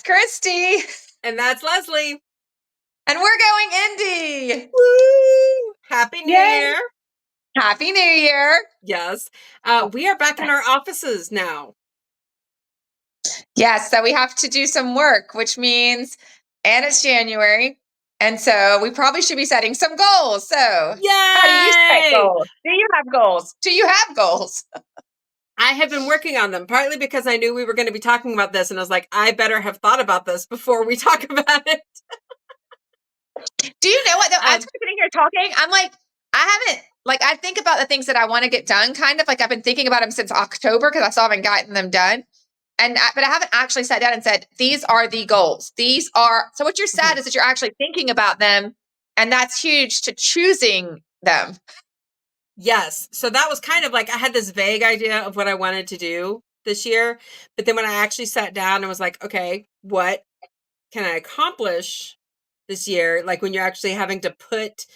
Christy. And that's Leslie. And we're going indie. Woo! Happy New Year. Happy New Year. Yes. We are back in our offices now. Yes, so we have to do some work, which means, and it's January. And so we probably should be setting some goals. So Yay! How do you set goals? Do you have goals? Do you have goals? I have been working on them, partly because I knew we were going to be talking about this. And I was like, I better have thought about this before we talk about it. Do you know what, though? As we're sitting here talking, I'm like, I think about the things that I want to get done, kind of like I've been thinking about them since October because I still haven't gotten them done. But I haven't actually sat down and said, these are the goals. So what you're sad is that you're actually thinking about them. And that's huge to choosing them. Yes. So that was kind of like, I had this vague idea of what I wanted to do this year. But then when I actually sat down and was like, okay, what can I accomplish this year? Like when you're actually having to put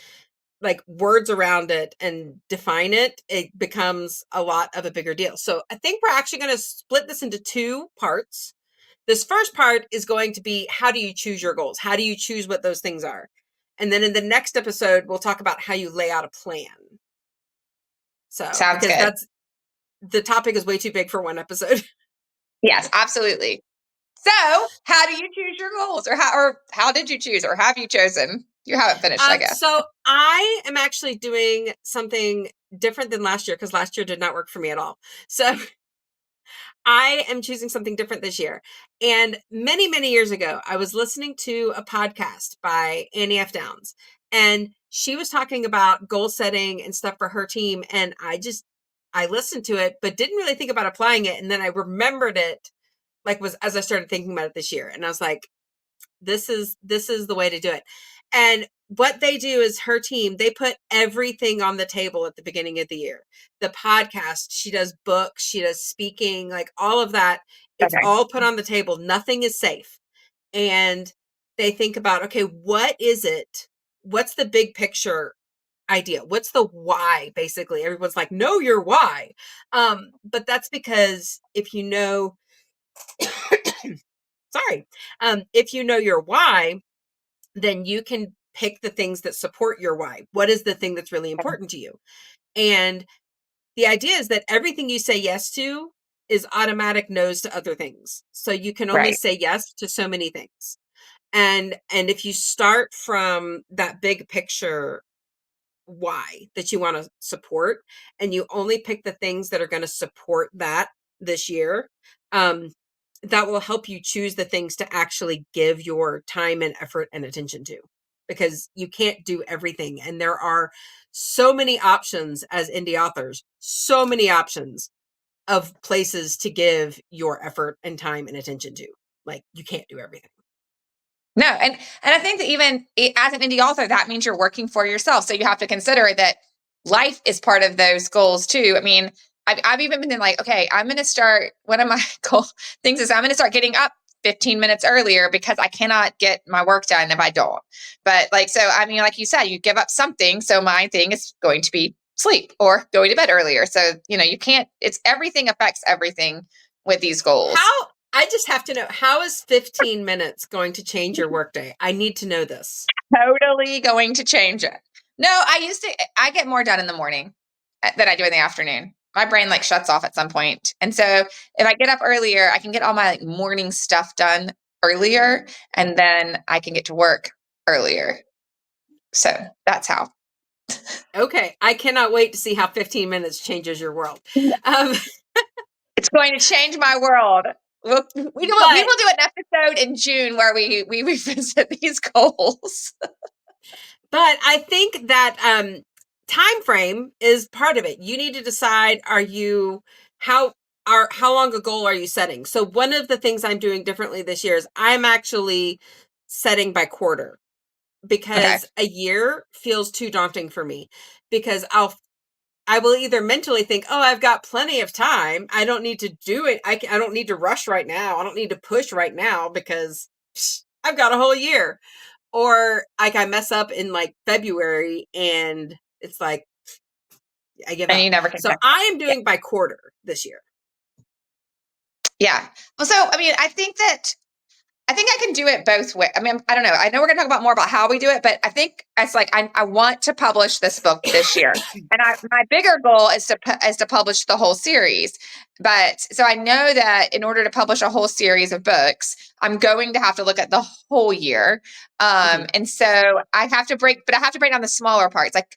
like words around it and define it, it becomes a lot of a bigger deal. So I think we're actually going to split this into two parts. This first part is going to be, how do you choose your goals? How do you choose what those things are? And then in the next episode, we'll talk about how you lay out a plan. So Sounds because good. The topic is way too big for one episode. Yes, absolutely. So how do you choose your goals, or how did you choose, or have you chosen? You haven't finished, I guess. So I am actually doing something different than last year because last year did not work for me at all. So I am choosing something different this year. And many, many years ago, I was listening to a podcast by Annie F. Downs, and she was talking about goal setting and stuff for her team. And I listened to it, but didn't really think about applying it. And then I remembered it as I started thinking about it this year. And I was like, this is the way to do it. And what they do is, her team, they put everything on the table at the beginning of the year. The podcast, she does books, she does speaking, like all of that. It's all put on the table. Nothing is safe. And they think about, okay, what is it? What's the big picture idea? What's the why? Basically, everyone's like, know your why. But that's because if you know, if you know your why, then you can pick the things that support your why. What is the thing that's really important to you? And the idea is that everything you say yes to is automatic no's to other things. So you can only say yes to so many things. And if you start from that big picture why that you want to support, and you only pick the things that are going to support that this year, that will help you choose the things to actually give your time and effort and attention to, because you can't do everything. And there are so many options as indie authors, so many options of places to give your effort and time and attention to. Like, you can't do everything. No, and I think that even as an indie author, that means you're working for yourself. So you have to consider that life is part of those goals too. I mean, I've even been like, okay, I'm going to start. One of my goal things is I'm going to start getting up 15 minutes earlier because I cannot get my work done if I don't. But I mean, like you said, you give up something. So my thing is going to be sleep or going to bed earlier. So, you can't, everything affects everything with these goals. I just have to know, how is 15 minutes going to change your workday? I need to know this. Totally going to change it. No, I get more done in the morning than I do in the afternoon. My brain shuts off at some point. And so if I get up earlier, I can get all my morning stuff done earlier, and then I can get to work earlier. So that's how. Okay. I cannot wait to see how 15 minutes changes your world. It's going to change my world. We will do an episode in June where we revisit these goals. But I think that time frame is part of it. You need to decide, how long a goal are you setting? So one of the things I'm doing differently this year is I'm actually setting by quarter, because a year feels too daunting for me, because I will either mentally think, oh, I've got plenty of time, I don't need to do it, I don't need to rush right now, I don't need to push right now because I've got a whole year. Or I mess up in February and it's like, I give up. You never can. So I am doing by quarter this year. Yeah. Well, so, I mean, I think that I think I can do it both ways. I mean, I don't know. I know we're going to talk about more about how we do it, but I think it's like I want to publish this book this year, and my bigger goal is to publish the whole series. But so I know that in order to publish a whole series of books, I'm going to have to look at the whole year, Mhm. and so I have to break. But I have to break down the smaller parts, like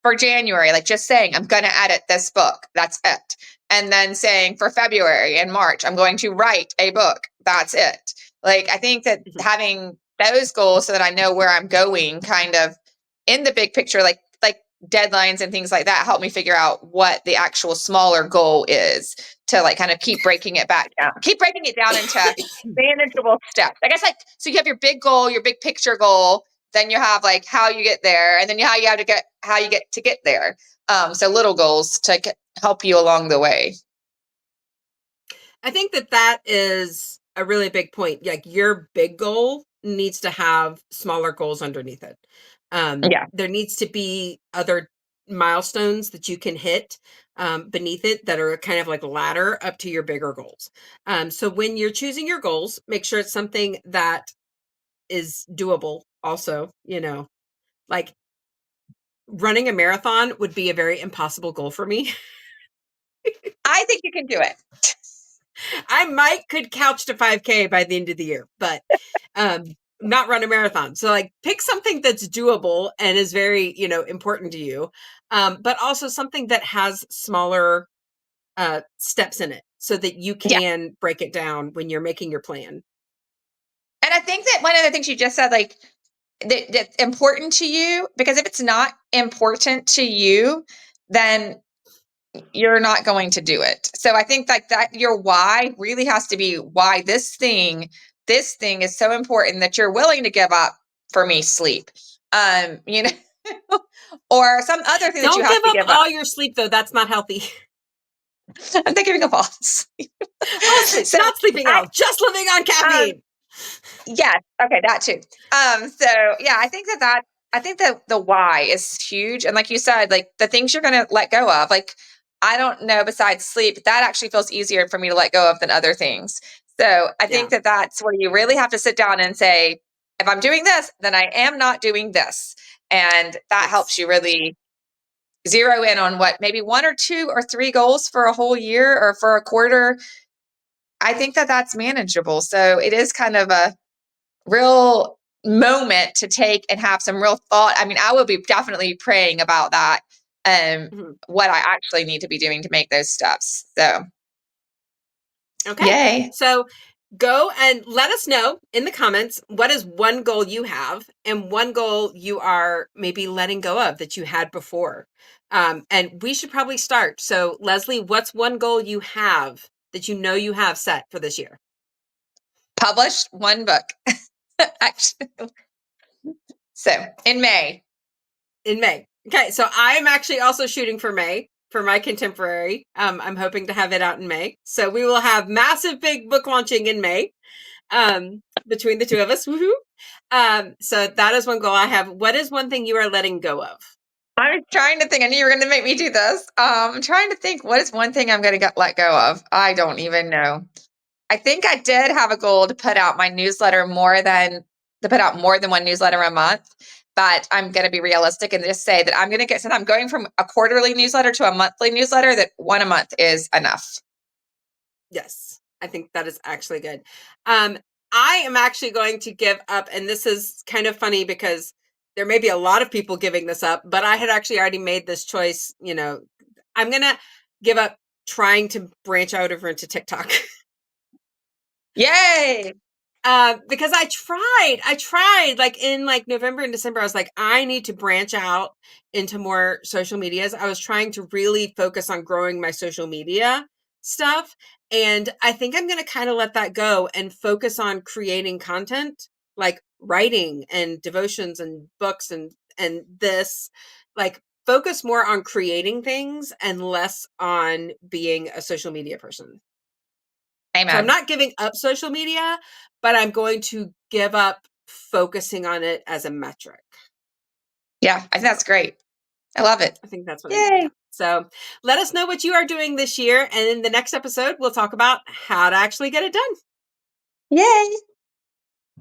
for January, like just saying I'm going to edit this book. That's it. And then saying for February and March, I'm going to write a book. That's it. Like, I think that Mhm. having those goals so that I know where I'm going kind of in the big picture, like deadlines and things like that, help me figure out what the actual smaller goal is to like kind of keep breaking it back down, keep breaking it down into manageable steps. I guess like, so you have your big goal, your big picture goal, then you have like how you get there, and then how you have to get, how you get to get there. So little goals to help you along the way. I think that is a really big point. Like your big goal needs to have smaller goals underneath it. Yeah. There needs to be other milestones that you can hit beneath it that are kind of like a ladder up to your bigger goals. So when you're choosing your goals, make sure it's something that is doable. Also, like running a marathon would be a very impossible goal for me. I think you can do it. I might could couch to 5K by the end of the year, but um not run a marathon. So like pick something that's doable and is very, important to you. But also something that has smaller steps in it so that you Yeah. can break it down when you're making your plan. And I think that one of the things you just said, like, that's important to you, because if it's not important to you, then you're not going to do it. So I think like that your why really has to be why this thing is so important that you're willing to give up, for me, sleep. You know, or some other thing that you Don't have give to up give up. all your sleep though. That's not healthy. I'm not giving up all sleep. All sleep, So not sleeping at I all, just living on um caffeine. yes, okay, that too. So yeah, I think that the why is huge. And like you said, like the things you're gonna let go of, like I don't know, besides sleep, that actually feels easier for me to let go of than other things. So I Yeah. think that that's where you really have to sit down and say, if I'm doing this, then I am not doing this. And that helps Yes. you really zero in on what maybe one or two or three goals for a whole year or for a quarter. I think that that's manageable. So it is kind of a real moment to take and have some real thought. I mean, I will be definitely praying about that, Mhm. what I actually need to be doing to make those steps. So, Okay. yay. So go and let us know in the comments what is one goal you have and one goal you are maybe letting go of that you had before. And we should probably start. So, Leslie, what's one goal you have that you know you have set for this year Published one book, actually. So, in May. in May? Okay. So, I'm actually also shooting for May for my contemporary. I'm hoping to have it out in May. So, we will have massive big book launching in May. Between the two of us. Woohoo. So that is one goal I have. What is one thing you are letting go of? I was trying to think. I knew you were going to make me do this. I'm trying to think. What is one thing I'm going to let go of? I don't even know. I think I did have a goal to put out my newsletter to put out more than one newsletter a month. But I'm going to be realistic and just say that I'm going to since I'm going from a quarterly newsletter to a monthly newsletter, that one a month is enough. Yes, I think that is actually good. I am actually going to give up, and this is kind of funny because there may be a lot of people giving this up, but I had actually already made this choice. I'm going to give up trying to branch out over into TikTok. Yay. Because I tried like in like November and December. I was like, I need to branch out into more social medias. I was trying to really focus on growing my social media stuff. And I think I'm going to kind of let that go and focus on creating content like writing and devotions and books and this like focus more on creating things and less on being a social media person. So I'm Amen. not giving up social media, but I'm going to give up focusing on it as a metric. Yeah, I think So that's great. I love it. I think that's what I'm doing. Yay. Yeah. So let us know what you are doing this year. And in the next episode, we'll talk about how to actually get it done. Yay.